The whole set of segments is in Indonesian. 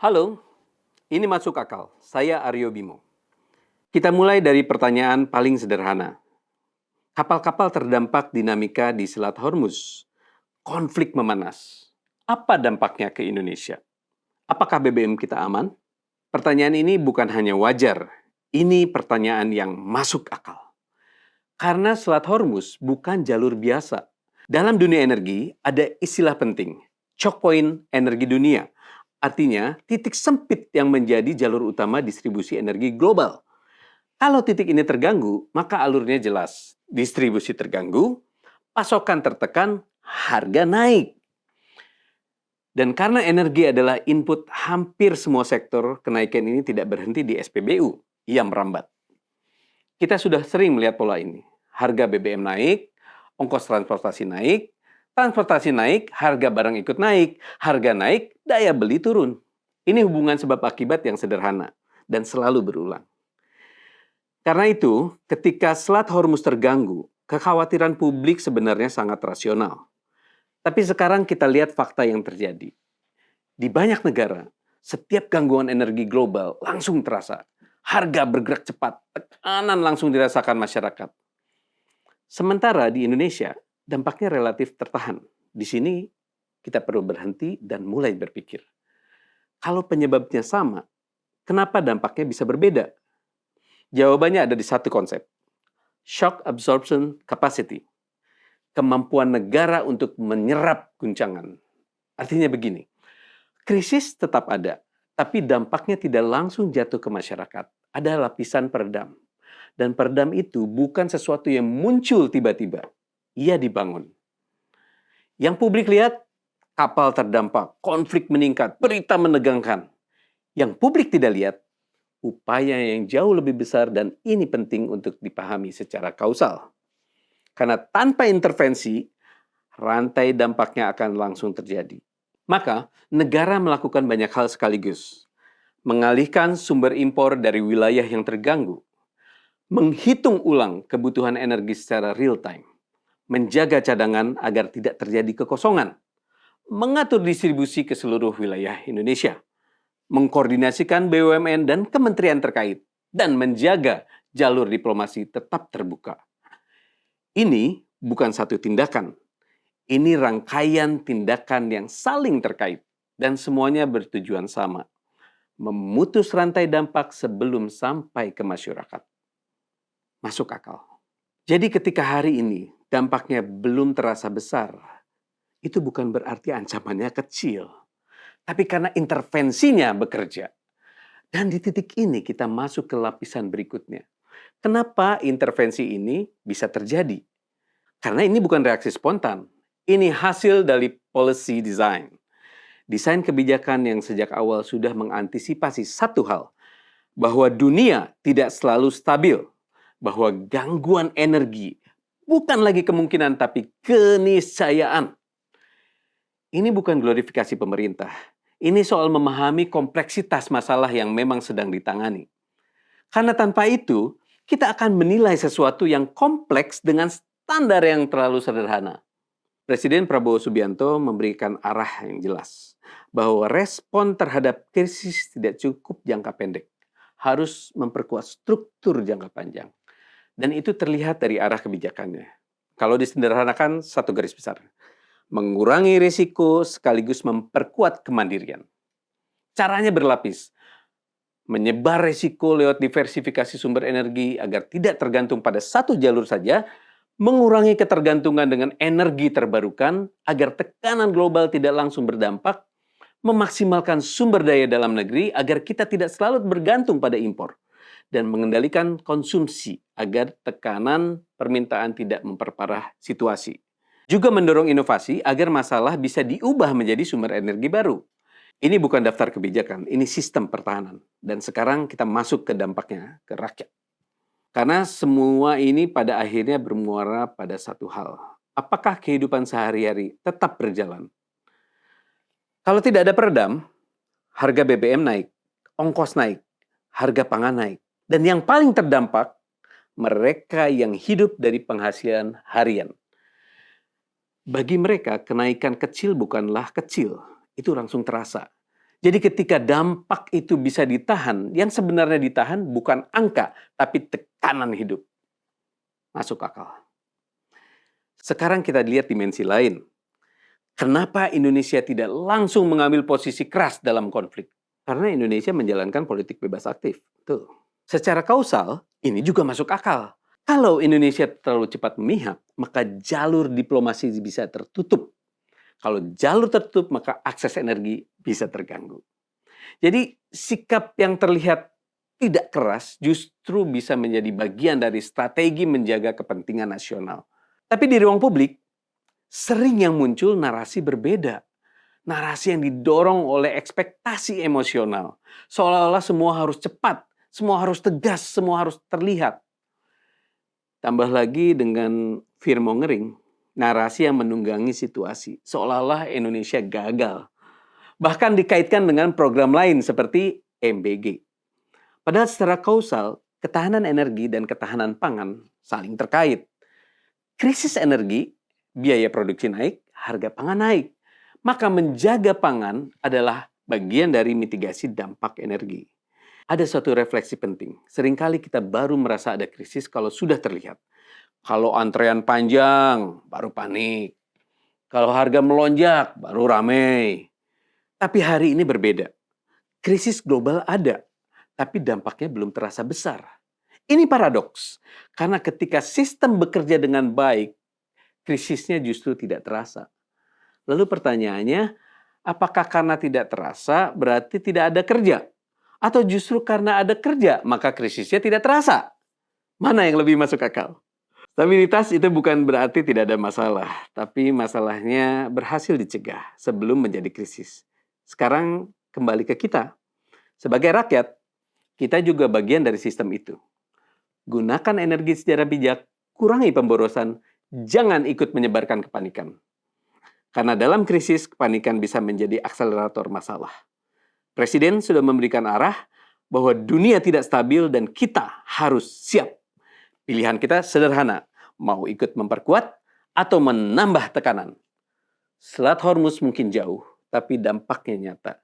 Halo, ini masuk akal. Saya Aryo Bimo. Kita mulai dari pertanyaan paling sederhana. Kapal-kapal terdampak dinamika di Selat Hormuz. Konflik memanas. Apa dampaknya ke Indonesia? Apakah BBM kita aman? Pertanyaan ini bukan hanya wajar, ini pertanyaan yang masuk akal. Karena Selat Hormuz bukan jalur biasa. Dalam dunia energi ada istilah penting, choke point energi dunia. Artinya, titik sempit yang menjadi jalur utama distribusi energi global. Kalau titik ini terganggu, maka alurnya jelas. Distribusi terganggu, pasokan tertekan, harga naik. Dan karena energi adalah input hampir semua sektor, kenaikan ini tidak berhenti di SPBU. Ia merambat. Kita sudah sering melihat pola ini. Harga BBM naik, ongkos transportasi naik, harga barang ikut naik, harga naik, daya beli turun. Ini hubungan sebab akibat yang sederhana dan selalu berulang. Karena itu, ketika Selat Hormuz terganggu, kekhawatiran publik sebenarnya sangat rasional. Tapi sekarang kita lihat fakta yang terjadi. Di banyak negara, setiap gangguan energi global langsung terasa. Harga bergerak cepat, tekanan langsung dirasakan masyarakat. Sementara di Indonesia, dampaknya relatif tertahan. Di sini kita perlu berhenti dan mulai berpikir. Kalau penyebabnya sama, kenapa dampaknya bisa berbeda? Jawabannya ada di satu konsep. Shock absorption capacity. Kemampuan negara untuk menyerap guncangan. Artinya begini, krisis tetap ada, tapi dampaknya tidak langsung jatuh ke masyarakat. Ada lapisan peredam. Dan peredam itu bukan sesuatu yang muncul tiba-tiba. Ia dibangun. Yang publik lihat, kapal terdampak, konflik meningkat, berita menegangkan. Yang publik tidak lihat, upaya yang jauh lebih besar dan ini penting untuk dipahami secara kausal. Karena tanpa intervensi, rantai dampaknya akan langsung terjadi. Maka, negara melakukan banyak hal sekaligus. Mengalihkan sumber impor dari wilayah yang terganggu, menghitung ulang kebutuhan energi secara real time, menjaga cadangan agar tidak terjadi kekosongan, mengatur distribusi ke seluruh wilayah Indonesia, mengkoordinasikan BUMN dan kementerian terkait, dan menjaga jalur diplomasi tetap terbuka. Ini bukan satu tindakan, ini rangkaian tindakan yang saling terkait, dan semuanya bertujuan sama, memutus rantai dampak sebelum sampai ke masyarakat. Masuk akal. Jadi ketika hari ini dampaknya belum terasa besar, itu bukan berarti ancamannya kecil. Tapi karena intervensinya bekerja. Dan di titik ini kita masuk ke lapisan berikutnya. Kenapa intervensi ini bisa terjadi? Karena ini bukan reaksi spontan. Ini hasil dari policy design. Desain kebijakan yang sejak awal sudah mengantisipasi satu hal. Bahwa dunia tidak selalu stabil. Bahwa gangguan energi bukan lagi kemungkinan tapi keniscayaan. Ini bukan glorifikasi pemerintah. Ini soal memahami kompleksitas masalah yang memang sedang ditangani. Karena tanpa itu, kita akan menilai sesuatu yang kompleks dengan standar yang terlalu sederhana. Presiden Prabowo Subianto memberikan arah yang jelas bahwa respon terhadap krisis tidak cukup jangka pendek. Harus memperkuat struktur jangka panjang. Dan itu terlihat dari arah kebijakannya. Kalau disederhanakan, satu garis besar. Mengurangi risiko sekaligus memperkuat kemandirian. Caranya berlapis. Menyebar risiko lewat diversifikasi sumber energi agar tidak tergantung pada satu jalur saja. Mengurangi ketergantungan dengan energi terbarukan agar tekanan global tidak langsung berdampak. Memaksimalkan sumber daya dalam negeri agar kita tidak selalu bergantung pada impor. Dan mengendalikan konsumsi agar tekanan permintaan tidak memperparah situasi. Juga mendorong inovasi agar masalah bisa diubah menjadi sumber energi baru. Ini bukan daftar kebijakan, ini sistem pertahanan. Dan sekarang kita masuk ke dampaknya, ke rakyat. Karena semua ini pada akhirnya bermuara pada satu hal. Apakah kehidupan sehari-hari tetap berjalan? Kalau tidak ada peredam, harga BBM naik, ongkos naik, harga pangan naik. Dan yang paling terdampak, mereka yang hidup dari penghasilan harian. Bagi mereka, kenaikan kecil bukanlah kecil. Itu langsung terasa. Jadi ketika dampak itu bisa ditahan, yang sebenarnya ditahan bukan angka, tapi tekanan hidup. Masuk akal. Sekarang kita lihat dimensi lain. Kenapa Indonesia tidak langsung mengambil posisi keras dalam konflik? Karena Indonesia menjalankan politik bebas aktif. Tuh. Secara kausal, ini juga masuk akal. Kalau Indonesia terlalu cepat memihak, maka jalur diplomasi bisa tertutup. Kalau jalur tertutup, maka akses energi bisa terganggu. Jadi sikap yang terlihat tidak keras justru bisa menjadi bagian dari strategi menjaga kepentingan nasional. Tapi di ruang publik, sering yang muncul narasi berbeda. Narasi yang didorong oleh ekspektasi emosional. Seolah-olah semua harus cepat, semua harus tegas, semua harus terlihat. Tambah lagi dengan fear-mongering, narasi yang menunggangi situasi. Seolah-olah Indonesia gagal. Bahkan dikaitkan dengan program lain seperti MBG. Padahal secara kausal, ketahanan energi dan ketahanan pangan saling terkait. Krisis energi, biaya produksi naik, harga pangan naik. Maka menjaga pangan adalah bagian dari mitigasi dampak energi. Ada suatu refleksi penting. Seringkali kita baru merasa ada krisis kalau sudah terlihat. Kalau antrean panjang, baru panik. Kalau harga melonjak, baru ramai. Tapi hari ini berbeda. Krisis global ada, tapi dampaknya belum terasa besar. Ini paradoks, karena ketika sistem bekerja dengan baik, krisisnya justru tidak terasa. Lalu pertanyaannya, apakah karena tidak terasa berarti tidak ada kerja? Atau justru karena ada kerja, maka krisisnya tidak terasa? Mana yang lebih masuk akal? Stabilitas itu bukan berarti tidak ada masalah, tapi masalahnya berhasil dicegah sebelum menjadi krisis. Sekarang kembali ke kita. Sebagai rakyat, kita juga bagian dari sistem itu. Gunakan energi secara bijak, kurangi pemborosan, jangan ikut menyebarkan kepanikan. Karena dalam krisis, kepanikan bisa menjadi akselerator masalah. Presiden sudah memberikan arah bahwa dunia tidak stabil dan kita harus siap. Pilihan kita sederhana, mau ikut memperkuat atau menambah tekanan. Selat Hormuz mungkin jauh, tapi dampaknya nyata.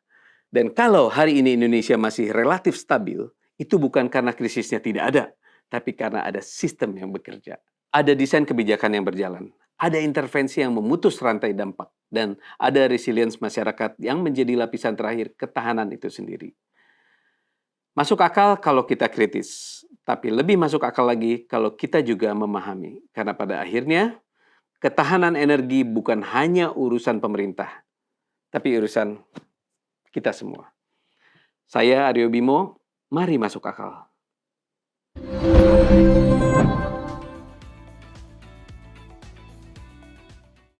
Dan kalau hari ini Indonesia masih relatif stabil, itu bukan karena krisisnya tidak ada, tapi karena ada sistem yang bekerja. Ada desain kebijakan yang berjalan, ada intervensi yang memutus rantai dampak, dan ada resilience masyarakat yang menjadi lapisan terakhir ketahanan itu sendiri. Masuk akal kalau kita kritis, tapi lebih masuk akal lagi kalau kita juga memahami. Karena pada akhirnya, ketahanan energi bukan hanya urusan pemerintah, tapi urusan kita semua. Saya Aryo Bimo, mari masuk akal.